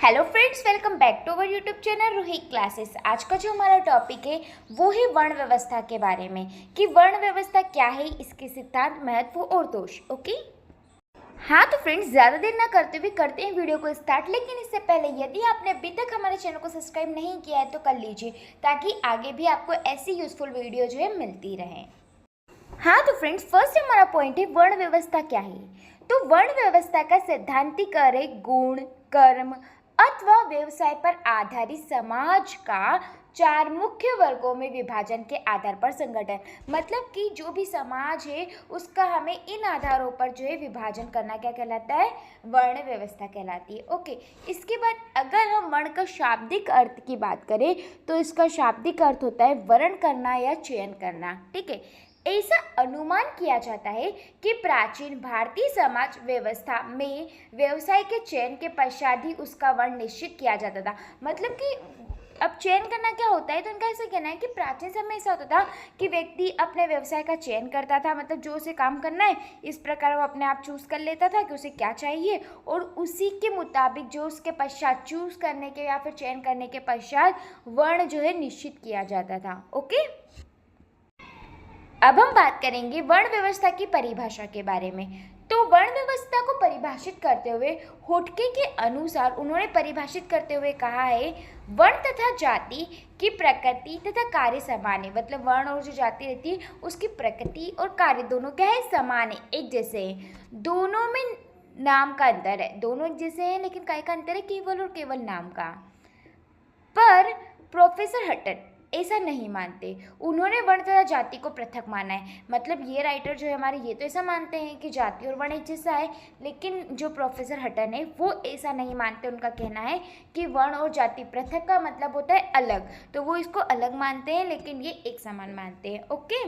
Hello friends, welcome back to our YouTube channel Roohi classes. आज का जो हमारा टॉपिक है वो है वर्ण व्यवस्था के बारे में कि वर्ण व्यवस्था क्या है, इसके सिद्धांत, महत्व और दोष। ओके, हाँ तो फ्रेंड्स, ज़्यादा देर ना करते हुए करते हैं वीडियो को स्टार्ट। लेकिन इससे पहले यदि आपने अभी तक हमारे चैनल को सब्सक्राइब नहीं किया है तो कर लीजिए, ताकि आगे भी आपको ऐसी यूजफुल वीडियो जो है मिलती रहे। हाँ तो फ्रेंड्स, फर्स्ट हमारा पॉइंट है वर्ण व्यवस्था क्या है। तो वर्ण व्यवस्था का सैद्धांतिक अर्थ है गुण, कर्म अथवा व्यवसाय पर आधारित समाज का चार मुख्य वर्गों में विभाजन के आधार पर संगठन। मतलब कि जो भी समाज है उसका हमें इन आधारों पर जो है विभाजन करना क्या कहलाता है, वर्ण व्यवस्था कहलाती है। ओके, इसके बाद अगर हम वर्ण का शाब्दिक अर्थ की बात करें तो इसका शाब्दिक अर्थ होता है वर्ण करना या चयन करना। ठीक है, ऐसा अनुमान किया जाता है कि प्राचीन भारतीय समाज व्यवस्था में व्यवसाय के चयन के पश्चात ही उसका वर्ण निश्चित किया जाता था। मतलब कि अब चयन करना क्या होता है, तो उनका ऐसा कहना है कि प्राचीन समय में ऐसा होता था कि व्यक्ति अपने व्यवसाय का चयन करता था, मतलब जो उसे काम करना है इस प्रकार वो अपने आप चूज़ कर लेता था कि उसे क्या चाहिए, और उसी के मुताबिक जो उसके पश्चात चूज़ करने के या फिर चयन करने के पश्चात वर्ण जो है निश्चित किया जाता था। ओके, अब हम बात करेंगे वर्ण व्यवस्था की परिभाषा के बारे में। तो वर्ण व्यवस्था को परिभाषित करते हुए होटके के अनुसार उन्होंने परिभाषित करते हुए कहा है, वर्ण तथा जाति की प्रकृति तथा कार्य समान है। मतलब वर्ण और जो जाति रहती है उसकी प्रकृति और कार्य दोनों क्या है, समान है, एक जैसे है। दोनों में नाम का अंतर है, दोनों एक जैसे हैं लेकिन काय का अंतर है, केवल और केवल नाम का। पर प्रोफेसर हटन ऐसा नहीं मानते, उन्होंने वर्ण तथा जाति को पृथक माना है। मतलब ये राइटर जो है हमारे, ये तो ऐसा मानते हैं कि जाति और वर्ण एक जैसा है, लेकिन जो प्रोफेसर हटन है वो ऐसा नहीं मानते। उनका कहना है कि वर्ण और जाति पृथक का मतलब होता है अलग, तो वो इसको अलग मानते हैं लेकिन ये एक समान मानते हैं। ओके,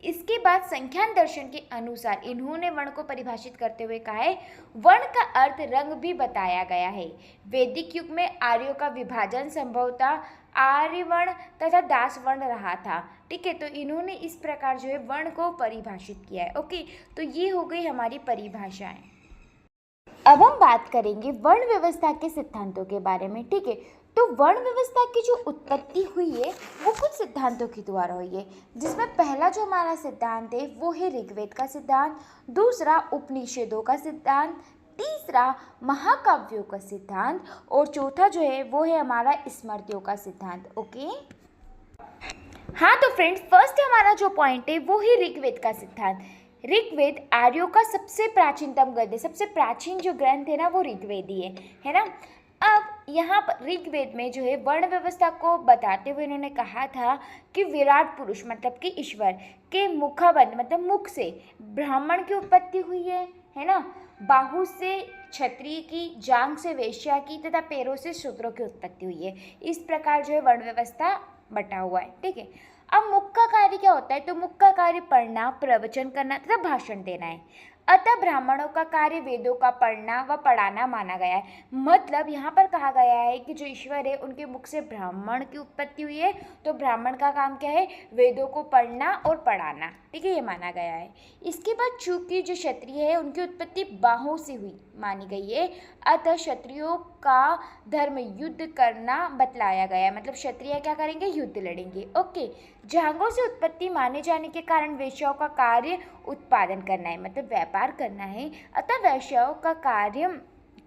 इसके बाद संख्यान दर्शन के अनुसार इन्होंने वर्ण को परिभाषित करते हुए कहा है, वर्ण का अर्थ रंग भी बताया गया है। वैदिक युग में आर्यों का विभाजन संभवतः आर्य वर्ण तथा दास वर्ण रहा था। ठीक है, तो इन्होंने इस प्रकार जो है वर्ण को परिभाषित किया है। ओके, तो ये हो गई हमारी परिभाषाएं। अब हम बात करेंगे वर्ण व्यवस्था के सिद्धांतों के बारे में। ठीक है, तो वर्ण व्यवस्था की जो उत्पत्ति हुई है वो कुछ सिद्धांतों के द्वारा हुई है, जिसमें पहला जो हमारा सिद्धांत है वो है ऋग्वेद का सिद्धांत, दूसरा उपनिषदों का सिद्धांत, तीसरा महाकाव्यों का सिद्धांत और चौथा जो है वो है हमारा स्मृतियों का सिद्धांत। ओके, हाँ तो फ्रेंड्स, फर्स्ट हमारा जो पॉइंट है वो है ऋग्वेद का सिद्धांत। ऋग्वेद आर्यों का सबसे प्राचीनतम ग्रंथ है, सबसे प्राचीन जो ग्रंथ है ना वो ऋग्वेद ही है ना। अब यहाँ पर ऋग्वेद में जो है वर्ण व्यवस्था को बताते हुए इन्होंने कहा था कि विराट पुरुष मतलब कि ईश्वर के मुखाबंध मतलब मुख से ब्राह्मण की उत्पत्ति हुई है ना। बाहु से क्षत्रिय की, जांघ से वैश्या की तथा पैरों से शूद्रों की उत्पत्ति हुई है। इस प्रकार जो है वर्ण व्यवस्था बटा हुआ है। ठीक है, अब मुख का कार्य क्या होता है, तो मुख का कार्य पढ़ना, प्रवचन करना तथा भाषण देना है। अतः ब्राह्मणों का कार्य वेदों का पढ़ना व पढ़ाना माना गया है। मतलब यहाँ पर कहा गया है कि जो ईश्वर है उनके मुख से ब्राह्मण की उत्पत्ति हुई है, तो ब्राह्मण का काम क्या है, वेदों को पढ़ना और पढ़ाना। ठीक है, ये माना गया है। इसके बाद चूंकि जो क्षत्रिय है उनकी उत्पत्ति बाहों से हुई मानी गई है, अतः क्षत्रियों का धर्म युद्ध करना बतलाया गया है। मतलब क्षत्रिय क्या करेंगे, युद्ध लड़ेंगे। ओके, जांघों से उत्पत्ति माने जाने के कारण वैश्याओं का कार्य उत्पादन करना है, मतलब व्यापार करना है। अतः वैश्याओं का कार्य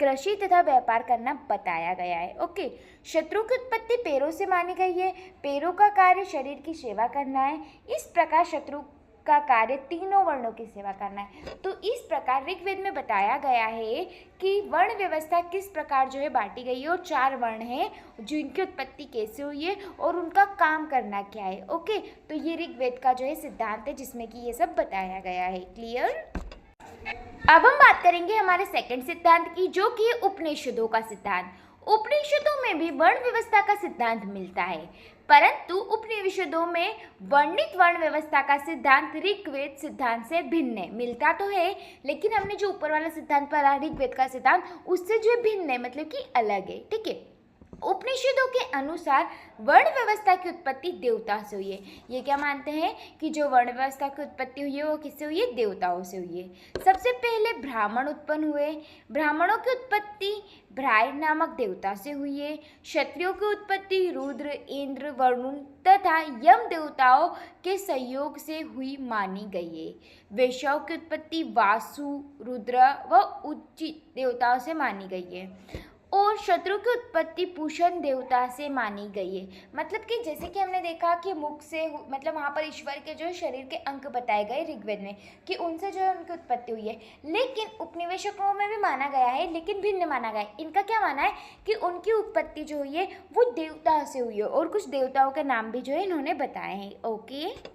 कृषि तथा व्यापार करना बताया गया है। ओके, शत्रु की उत्पत्ति पैरों से मानी गई है, पैरों का कार्य शरीर की सेवा करना है। इस प्रकार शत्रु का कार्य तीनों वर्णों की सेवा करना है। तो इस प्रकार ऋग्वेद में बताया गया है कि वर्ण व्यवस्था किस प्रकार जो है बांटी गई है, और चार वर्ण हैं जिनकी उत्पत्ति कैसे हुई है और उनका काम करना क्या है। ओके, तो ये ऋग्वेद का जो है सिद्धांत है जिसमें कि ये सब बताया गया है। क्लियर। अब हम बात करेंगे हमारे सेकंड सिद्धांत की, जो कि उपनिषदों का सिद्धांत। उपनिषदों में भी वर्ण व्यवस्था का सिद्धांत मिलता है, परंतु उपनिषदों में वर्णित वर्ण व्यवस्था का सिद्धांत ऋग्वेद सिद्धांत से भिन्न है। मिलता तो है लेकिन हमने जो ऊपर वाला सिद्धांत पढ़ा ऋग्वेद का सिद्धांत, उससे जो भिन्न है, मतलब कि अलग है। ठीक है, उपनिषदों के अनुसार वर्ण व्यवस्था की उत्पत्ति देवता से हुई है। ये क्या मानते हैं कि जो वर्ण व्यवस्था की उत्पत्ति हुई है वो किससे हुई है? देवताओं से हुई है। सबसे पहले ब्राह्मण उत्पन्न हुए। ब्राह्मणों की उत्पत्ति भ्राय नामक देवता से हुई है। क्षत्रियों की उत्पत्ति रुद्र, इंद्र, वरुण तथा यम देवताओं के सहयोग से हुई मानी गई है। वैश्याओं की उत्पत्ति वासु, रुद्र व उच्चित देवताओं से मानी गई है। और शत्रु की उत्पत्ति पूषण देवता से मानी गई है। मतलब कि जैसे कि हमने देखा कि मुख से मतलब वहाँ पर ईश्वर के जो शरीर के अंग बताए गए ऋग्वेद में कि उनसे जो है उनकी उत्पत्ति हुई है। लेकिन उपनिवेशकों में भी माना गया है, लेकिन भिन्न माना गया है। इनका क्या माना है कि उनकी उत्पत्ति जो हुई है वो देवता से हुई है और कुछ देवताओं के नाम भी जो है इन्होंने बताए हैं। ओके,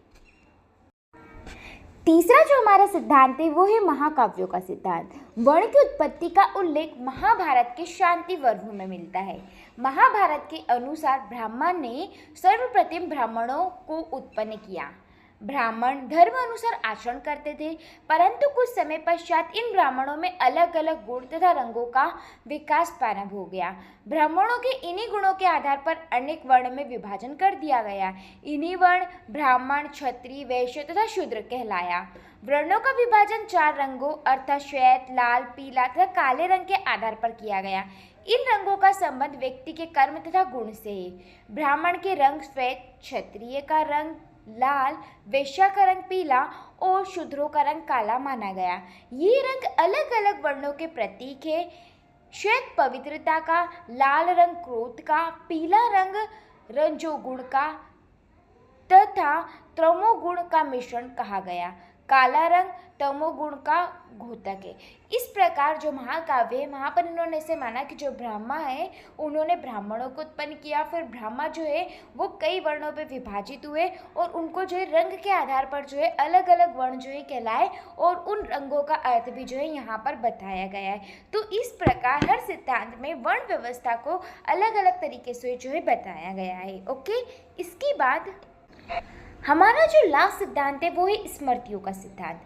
तीसरा जो हमारा सिद्धांत है वो है महाकाव्यों का सिद्धांत। वर्ण की उत्पत्ति का उल्लेख महाभारत के शांति पर्व में मिलता है। महाभारत के अनुसार ब्राह्मण ने सर्वप्रथम ब्राह्मणों को उत्पन्न किया। ब्राह्मण धर्म अनुसार आचरण करते थे, परंतु कुछ समय पश्चात इन ब्राह्मणों में अलग अलग गुण तथा रंगों का विकास प्रारंभ हो गया। ब्राह्मणों के इन्हीं गुणों के आधार पर अनेक वर्ण में विभाजन कर दिया गया। इन्हीं वर्ण ब्राह्मण, क्षत्रिय, वैश्य तथा शूद्र कहलाया। वर्णों का विभाजन 4 रंगों अर्थात श्वेत, लाल, पीला तथा काले रंग के आधार पर किया गया। इन रंगों का संबंध व्यक्ति के कर्म तथा गुण से है। ब्राह्मण के रंग श्वेत, क्षत्रिय का रंग लाल, वैश्य का रंग पीला और शूद्रों का रंग काला माना गया। ये रंग अलग अलग वर्णों के प्रतीक है। श्वेत पवित्रता का, लाल रंग क्रोध का, पीला रंग रजोगुण का तथा तमोगुण का मिश्रण कहा गया। काला रंग तमोगुण का घोतक है। इस प्रकार जो महाकाव्य है वहाँ पर इन्होंने ऐसे माना कि जो ब्रह्मा है उन्होंने ब्राह्मणों को उत्पन्न किया, फिर ब्रह्मा जो है वो कई वर्णों पे विभाजित हुए और उनको जो है रंग के आधार पर जो है अलग अलग वर्ण जो है कहलाए और उन रंगों का अर्थ भी जो है यहाँ पर बताया गया है। तो इस प्रकार हर सिद्धांत में वर्ण व्यवस्था को अलग अलग तरीके से जो है बताया गया है। ओके, इसके बाद हमारा जो लास्ट सिद्धांत है वो है स्मृतियों का सिद्धांत।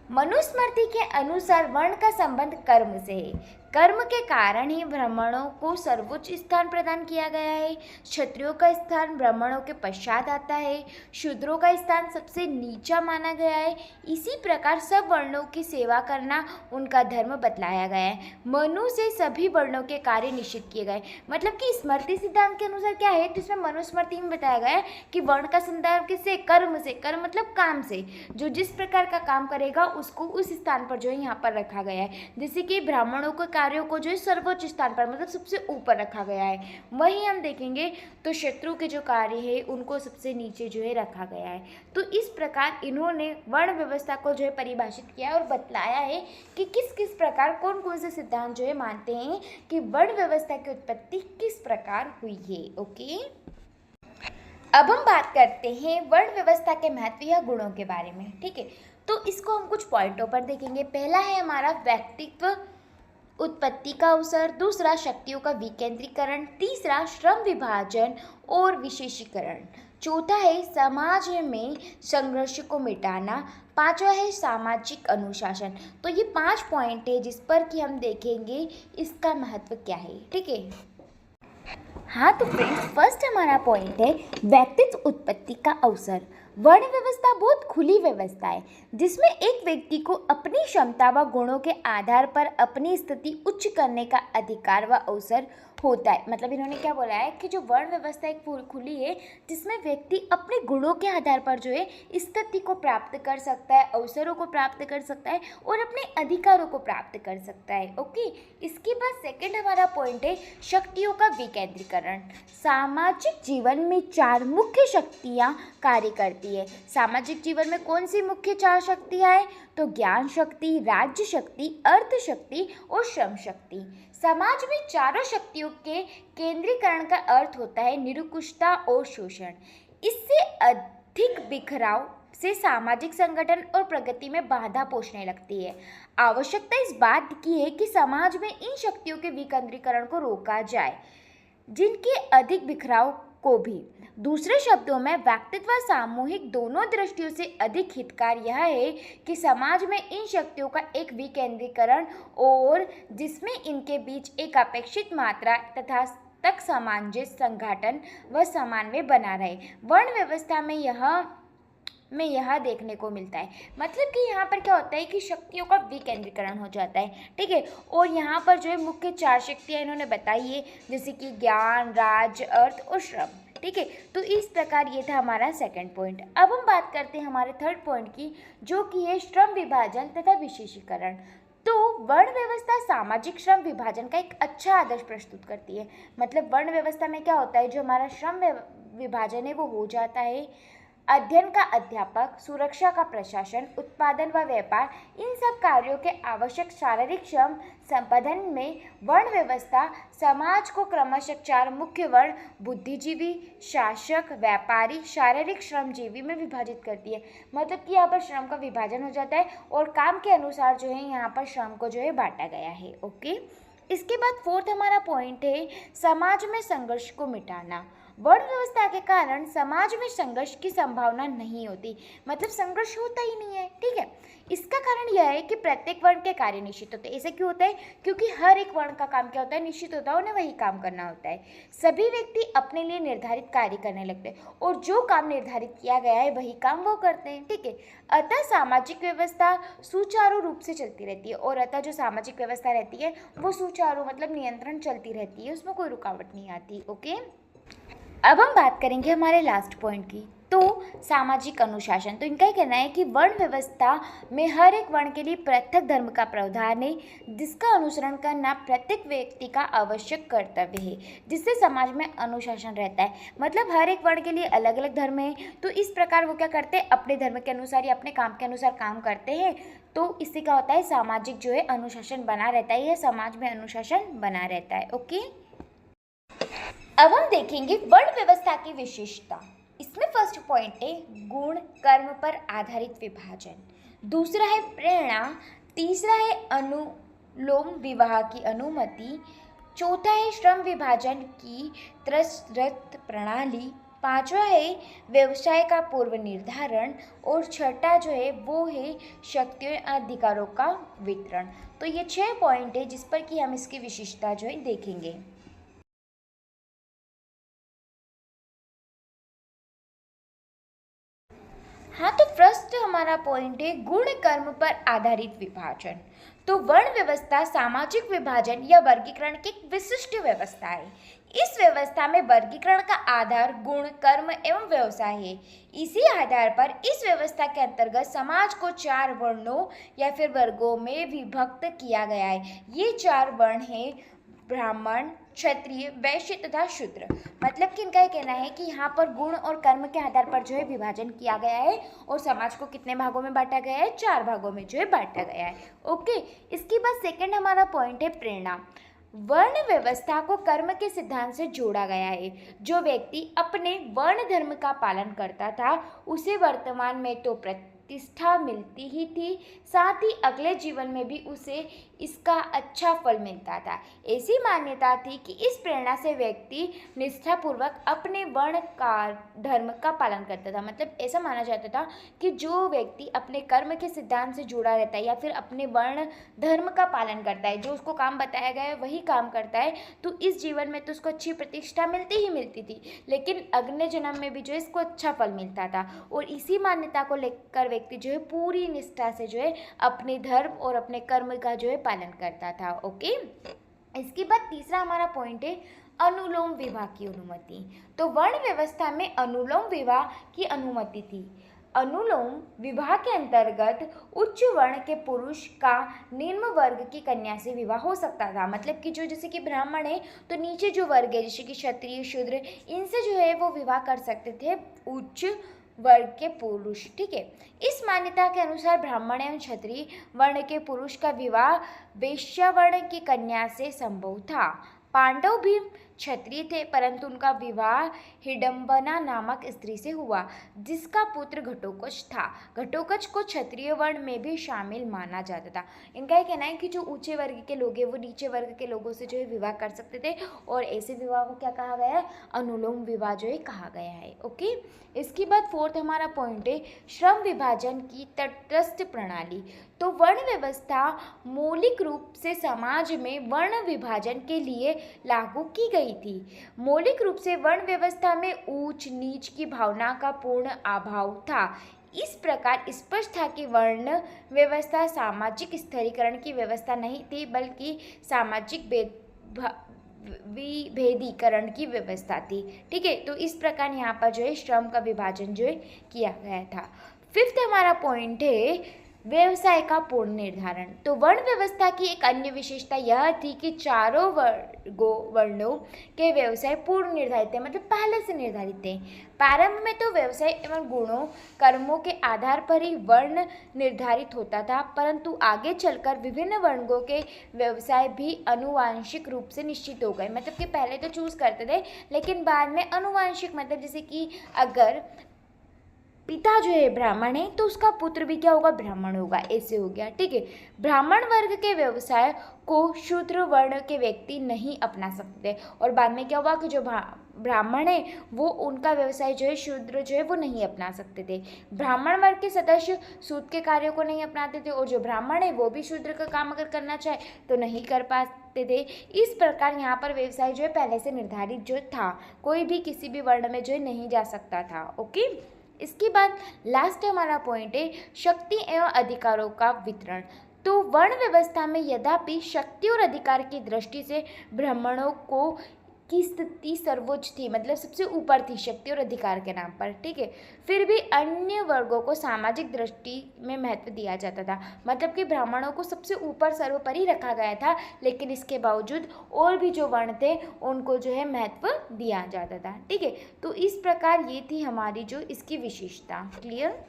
मनुस्मृति के अनुसार वर्ण का संबंध कर्म से है। कर्म के कारण ही ब्राह्मणों को सर्वोच्च स्थान प्रदान किया गया है। क्षत्रियों का स्थान ब्राह्मणों के पश्चात आता है। शूद्रों का स्थान सबसे नीचा माना गया है। इसी प्रकार सब वर्णों की सेवा करना उनका धर्म बतलाया गया है। मनु से सभी वर्णों के कार्य निश्चित किए गए। मतलब कि स्मृति सिद्धांत के अनुसार क्या है, तो इसमें मनुस्मृति में बताया गया है कि वर्ण का संदर्भ किससे? कर्म से। कर्म मतलब काम से, जो जिस प्रकार का काम करेगा उसको उस स्थान पर जो है यहाँ पर रखा गया है। जैसे कि ब्राह्मणों के कार्यों को जो है सर्वोच्च स्थान पर मतलब सबसे ऊपर रखा गया है। वहीं हम देखेंगे तो शत्रु के जो कार्य है उनको सबसे नीचे जो है रखा गया है। तो इस प्रकार इन्होंने वर्ण व्यवस्था को जो है परिभाषित किया और बतलाया है कि किस किस प्रकार कौन कौन से सिद्धांत जो है मानते हैं कि वर्ण व्यवस्था की उत्पत्ति किस प्रकार हुई है। ओके, अब हम बात करते हैं वर्ण व्यवस्था के महत्व या गुणों के बारे में। ठीक है, तो इसको हम कुछ पॉइंटों पर देखेंगे। पहला है हमारा व्यक्तित्व उत्पत्ति का अवसर, दूसरा शक्तियों का विकेंद्रीकरण, तीसरा श्रम विभाजन और विशेषीकरण, चौथा है समाज में संघर्ष को मिटाना, पांचवा है सामाजिक अनुशासन। तो ये 5 पॉइंट है जिस पर कि हम देखेंगे इसका महत्व क्या है। ठीक है, हाँ तो फ्रेंड्स, फर्स्ट हमारा पॉइंट है व्यक्तित्व उत्पत्ति का अवसर। वर्ण व्यवस्था बहुत खुली व्यवस्था है जिसमें एक व्यक्ति को अपनी क्षमता व गुणों के आधार पर अपनी स्थिति उच्च करने का अधिकार व अवसर होता है। मतलब इन्होंने क्या बोला है कि जो वर्ण व्यवस्था एक खुली है जिसमें व्यक्ति अपने गुणों के आधार पर जो है स्थिति को प्राप्त कर सकता है, अवसरों को प्राप्त कर सकता है और अपने अधिकारों को प्राप्त कर सकता है। ओके, इसके बाद सेकंड हमारा पॉइंट है शक्तियों का विकेंद्रीकरण। सामाजिक जीवन में 4 मुख्य शक्तियाँ कार्य करती है। सामाजिक जीवन में कौन सी मुख्य 4 शक्तियाँ हैं? तो ज्ञान शक्ति, राज्य शक्ति, अर्थ शक्ति और श्रम शक्ति। समाज में चारों शक्तियों के केंद्रीकरण का अर्थ होता है निरंकुशता और शोषण। इससे अधिक बिखराव से सामाजिक संगठन और प्रगति में बाधा पहुंचने लगती है। आवश्यकता इस बात की है कि समाज में इन शक्तियों के विकेंद्रीकरण को रोका जाए, जिनके अधिक बिखराव को भी। दूसरे शब्दों में व्यक्तित्व व सामूहिक दोनों दृष्टियों से अधिक हितकारी यह है कि समाज में इन शक्तियों का एक विकेंद्रीकरण और जिसमें इनके बीच एक अपेक्षित मात्रा तथा तक सामंजस्य, संगठन व समन्वय बना रहे। वर्ण व्यवस्था में यह देखने को मिलता है। मतलब कि यहाँ पर क्या होता है कि शक्तियों का विकेंद्रीकरण हो जाता है, ठीक है। और यहाँ पर जो है मुख्य 4 शक्तियाँ इन्होंने बताई है, जैसे कि ज्ञान, राज्य, अर्थ और श्रम, ठीक है। तो इस प्रकार ये था हमारा सेकंड पॉइंट। अब हम बात करते हैं हमारे थर्ड पॉइंट की, जो कि है श्रम विभाजन तथा विशेषीकरण। तो वर्ण व्यवस्था सामाजिक श्रम विभाजन का एक अच्छा आदर्श प्रस्तुत करती है। मतलब वर्ण व्यवस्था में क्या होता है, जो हमारा श्रम विभाजन है वो हो जाता है। अध्ययन का अध्यापक, सुरक्षा का प्रशासन, उत्पादन व व्यापार, इन सब कार्यों के आवश्यक शारीरिक श्रम संपादन में वर्ण व्यवस्था समाज को क्रमशः 4 मुख्य वर्ण बुद्धिजीवी, शासक, व्यापारी, शारीरिक श्रमजीवी में विभाजित करती है। मतलब कि यहाँ पर श्रम का विभाजन हो जाता है और काम के अनुसार जो है यहाँ पर श्रम को जो है बांटा गया है। ओके, इसके बाद फोर्थ हमारा पॉइंट है समाज में संघर्ष को मिटाना। वर्ण व्यवस्था के कारण समाज में संघर्ष की संभावना नहीं होती। मतलब संघर्ष होता ही नहीं है, ठीक है। इसका कारण यह है कि प्रत्येक वर्ण के कार्य निश्चित होते हैं। ऐसे क्यों होता है? क्योंकि हर एक वर्ण का काम क्या होता है, निश्चित होता है, उन्हें वही काम करना होता है। सभी व्यक्ति अपने लिए निर्धारित कार्य करने लगते हैं और जो काम निर्धारित किया गया है वही काम वो करते हैं, ठीक है। अतः सामाजिक व्यवस्था सुचारू रूप से चलती रहती है और अतः जो सामाजिक व्यवस्था रहती है वो सुचारू मतलब नियंत्रण चलती रहती है, उसमें कोई रुकावट नहीं आती। ओके, अब हम बात करेंगे हमारे लास्ट पॉइंट की, तो सामाजिक अनुशासन। तो इनका ही कहना है कि वर्ण व्यवस्था में हर एक वर्ण के लिए पृथक धर्म का प्रावधान है, जिसका अनुसरण करना प्रत्येक व्यक्ति का आवश्यक कर्तव्य है, जिससे समाज में अनुशासन रहता है। मतलब हर एक वर्ण के लिए अलग अलग धर्म है, तो इस प्रकार वो क्या करते हैं, अपने धर्म के अनुसार या अपने काम के अनुसार काम करते हैं। तो इससे क्या होता है, सामाजिक जो है अनुशासन बना रहता है, या समाज में अनुशासन बना रहता है। ओके, अब हम देखेंगे वर्ण व्यवस्था की विशेषता। इसमें फर्स्ट पॉइंट है गुण कर्म पर आधारित विभाजन, दूसरा है प्रेरणा, तीसरा है अनुलोम विवाह की अनुमति, चौथा है श्रम विभाजन की त्रस्त प्रणाली, पांचवा है व्यवसाय का पूर्व निर्धारण और छठा जो है वो है शक्तियों अधिकारों का वितरण। तो ये 6 पॉइंट है जिस पर कि हम इसकी विशेषता जो है देखेंगे। हाँ, तो फर्स्ट हमारा पॉइंट है गुण कर्म पर आधारित विभाजन। तो वर्ण व्यवस्था सामाजिक विभाजन या वर्गीकरण की एक विशिष्ट व्यवस्था है। इस व्यवस्था में वर्गीकरण का आधार गुण, कर्म एवं व्यवसाय है। इसी आधार पर इस व्यवस्था के अंतर्गत समाज को 4 वर्णों या फिर वर्गों में विभक्त किया गया है। ये 4 वर्ण हैं ब्राह्मण, क्षत्रिय, वैश्य तथा शूद्र। मतलब कि इनका ये कहना है कि यहाँ पर गुण और कर्म के आधार पर जो है विभाजन किया गया है और समाज को कितने भागों में बांटा गया है, 4 भागों में जो है बांटा गया है। ओके, इसके बाद सेकंड हमारा पॉइंट है प्रेरणा। वर्ण व्यवस्था को कर्म के सिद्धांत से जोड़ा गया है। जो व्यक्ति अपने वर्ण धर्म का पालन करता था उसे वर्तमान में तो प्रतिष्ठा मिलती ही थी, साथ ही अगले जीवन में भी उसे इसका अच्छा फल मिलता था। ऐसी मान्यता थी कि इस प्रेरणा से व्यक्ति निष्ठापूर्वक अपने वर्ण का धर्म का पालन करता था। मतलब ऐसा माना जाता था कि जो व्यक्ति अपने कर्म के सिद्धांत से जुड़ा रहता है या फिर अपने वर्ण धर्म का पालन करता है, जो उसको काम बताया गया है वही काम करता है, तो इस जीवन में तो उसको अच्छी प्रतिष्ठा मिलती ही मिलती थी, लेकिन अगले जन्म में भी जो है इसको अच्छा फल मिलता था। और इसी मान्यता को लेकर व्यक्ति जो है पूरी निष्ठा से जो है अपने धर्म और अपने कर्म का जो है पालन करता था। ओके, इसके बाद तीसरा हमारा पॉइंट है अनुलोम विवाह की अनुमति। तो वर्ण व्यवस्था में अनुलोम विवाह की अनुमति थी। अनुलोम विवाह के अंतर्गत उच्च वर्ण के पुरुष का निम्न वर्ग की कन्या से विवाह हो सकता था। मतलब कि जो जैसे कि ब्राह्मण है तो नीचे जो वर्ग है जैसे कि क्षत्रिय, शूद्र, इनसे जो है वो विवाह कर सकते थे उच्च वर्ग के पुरुष, ठीक है। इस मान्यता के अनुसार ब्राह्मण एवं क्षत्रिय वर्ण के पुरुष का विवाह वैश्य वर्ण की कन्या से संभव था। पांडव भी क्षत्रिय थे परंतु उनका विवाह हिडम्बना नामक स्त्री से हुआ जिसका पुत्र घटोत्कच था। घटोत्कच को क्षत्रिय वर्ण में भी शामिल माना जाता था। इनका ये कहना है कि जो ऊंचे वर्ग के लोग हैं वो नीचे वर्ग के लोगों से जो है विवाह कर सकते थे और ऐसे विवाह को क्या कहा गया है, अनुलोम विवाह जो है कहा गया है। ओके, इसके बाद फोर्थ हमारा पॉइंट है श्रम विभाजन की तटस्थ प्रणाली। तो वर्ण व्यवस्था मौलिक रूप से समाज में वर्ण विभाजन के लिए लागू की गई नहीं थी। मौलिक रूप से वर्ण व्यवस्था में ऊंच नीच की भावना का पूर्ण अभाव था। इस प्रकार स्पष्ट था कि वर्ण व्यवस्था सामाजिक स्थिरीकरण की व्यवस्था नहीं थी, बल्कि सामाजिक विभेदीकरण की व्यवस्था थी। ठीक है, तो इस प्रकार यहाँ पर जो है श्रम का विभाजन जो है किया गया था। फिफ्थ हमारा पॉइंट है व्यवसाय का पूर्ण निर्धारण। तो वर्ण व्यवस्था की एक अन्य विशेषता यह थी कि चारों वर्णों के व्यवसाय पूर्ण निर्धारित थे, मतलब पहले से निर्धारित थे। प्रारंभ में तो व्यवसाय एवं गुणों कर्मों के आधार पर ही वर्ण निर्धारित होता था, परंतु आगे चलकर विभिन्न वर्गों के व्यवसाय भी आनुवांशिक रूप से निश्चित हो गए। मतलब कि पहले तो चूज करते थे, लेकिन बाद में आनुवांशिक, मतलब जैसे कि अगर पिता जो है ब्राह्मण है तो उसका पुत्र भी क्या होगा, ब्राह्मण होगा, ऐसे हो गया। ठीक है, ब्राह्मण वर्ग के व्यवसाय को शूद्र वर्ण के व्यक्ति नहीं अपना सकते, और बाद में क्या हुआ कि जो ब्राह्मण है वो उनका व्यवसाय जो है शूद्र जो है वो नहीं अपना सकते थे। ब्राह्मण वर्ग के सदस्य सूद के कार्यों को नहीं अपनाते थे, और जो ब्राह्मण है वो भी शूद्र का काम अगर करना चाहे तो नहीं कर पाते थे। इस प्रकार यहाँ पर व्यवसाय जो है पहले से निर्धारित जो था, कोई भी किसी भी वर्ण में जो है नहीं जा सकता था। ओके, इसके बाद लास्ट हमारा पॉइंट है शक्ति एवं अधिकारों का वितरण। तो वर्ण व्यवस्था में यद्यपि शक्ति और अधिकार की दृष्टि से ब्राह्मणों को की स्थिति सर्वोच्च थी, मतलब सबसे ऊपर थी शक्ति और अधिकार के नाम पर। ठीक है, फिर भी अन्य वर्गों को सामाजिक दृष्टि में महत्व दिया जाता था, मतलब कि ब्राह्मणों को सबसे ऊपर सर्वोपरि रखा गया था, लेकिन इसके बावजूद और भी जो वर्ण थे उनको जो है महत्व दिया जाता था। ठीक है, तो इस प्रकार ये थी हमारी जो इसकी विशेषता। क्लियर?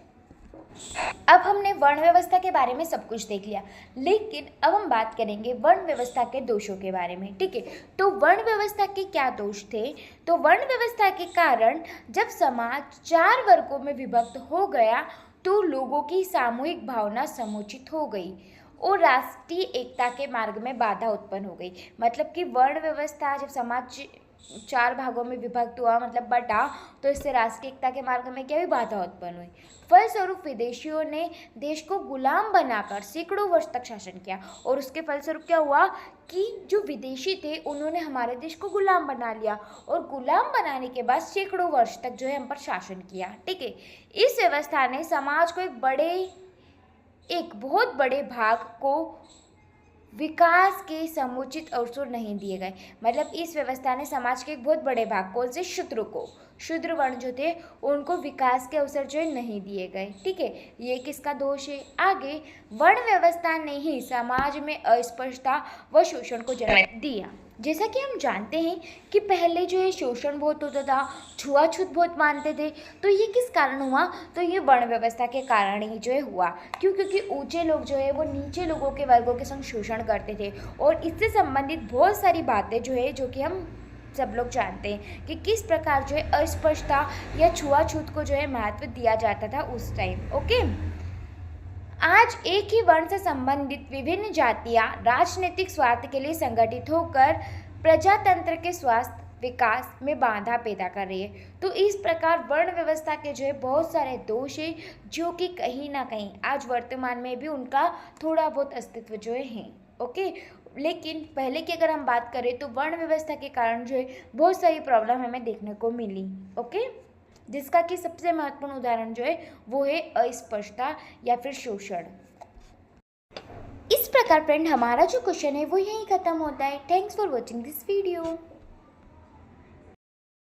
अब हमने वर्ण व्यवस्था के बारे में सब कुछ देख लिया, लेकिन अब हम बात करेंगे वर्ण व्यवस्था के दोषों के बारे में। ठीक है, तो वर्ण व्यवस्था के क्या दोष थे? तो वर्ण व्यवस्था के कारण जब समाज चार वर्गों में विभक्त हो गया तो लोगों की सामूहिक भावना समुचित हो गई और राष्ट्रीय एकता के मार्ग में बाधा उत्पन्न हो गई। मतलब कि वर्ण व्यवस्था जब समाज चार भागों में विभक्त हुआ, मतलब बटा, तो इससे राष्ट्रीय एकता के मार्ग में क्या हुई, बाधा उत्पन्न हुई। फलस्वरूप विदेशियों ने देश को गुलाम बनाकर सैकड़ों वर्ष तक शासन किया, और उसके फलस्वरूप क्या हुआ कि जो विदेशी थे उन्होंने हमारे देश को गुलाम बना लिया, और गुलाम बनाने के बाद सैकड़ों वर्ष तक जो है हम पर शासन किया। ठीक है, इस व्यवस्था ने समाज को एक बहुत बड़े भाग को विकास के समुचित अवसर नहीं दिए गए। मतलब इस व्यवस्था ने समाज के एक बहुत बड़े भाग को, से शूद्र वर्ण जो थे उनको विकास के अवसर जो है नहीं दिए गए। ठीक है, ये किसका दोष है? आगे, वर्ण व्यवस्था ने ही समाज में अस्पृश्यता व शोषण को जन्म दिया। जैसा कि हम जानते हैं कि पहले जो है शोषण बहुत होता था, छुआछूत बहुत मानते थे, तो ये किस कारण हुआ? तो ये वर्ण व्यवस्था के कारण ही जो है हुआ। क्योंकि ऊंचे लोग जो है वो नीचे लोगों के वर्गों के संग शोषण करते थे, और इससे संबंधित बहुत सारी बातें जो है जो कि हम सब लोग जानते हैं कि किस प्रकार जो है अस्पृश्यता या छुआछूत को जो है महत्व दिया जाता था उस टाइम। ओके, आज एक ही वर्ण से संबंधित विभिन्न जातियां राजनीतिक स्वार्थ के लिए संगठित होकर प्रजातंत्र के स्वास्थ्य विकास में बाधा पैदा कर रही है। तो इस प्रकार वर्ण व्यवस्था के जो है बहुत सारे दोष है, जो कि कहीं ना कहीं आज वर्तमान में भी उनका थोड़ा बहुत अस्तित्व जो है। ओके, लेकिन पहले की अगर हम बात करें तो वर्ण व्यवस्था के कारण जो है बहुत सारी प्रॉब्लम हमें देखने को मिली। ओके, जिसका कि सबसे महत्वपूर्ण उदाहरण जो है वो है अस्पृश्यता या फिर शोषण। इस प्रकार फ्रेंड हमारा जो क्वेश्चन है वो यहीं खत्म होता है। Thanks for watching this video.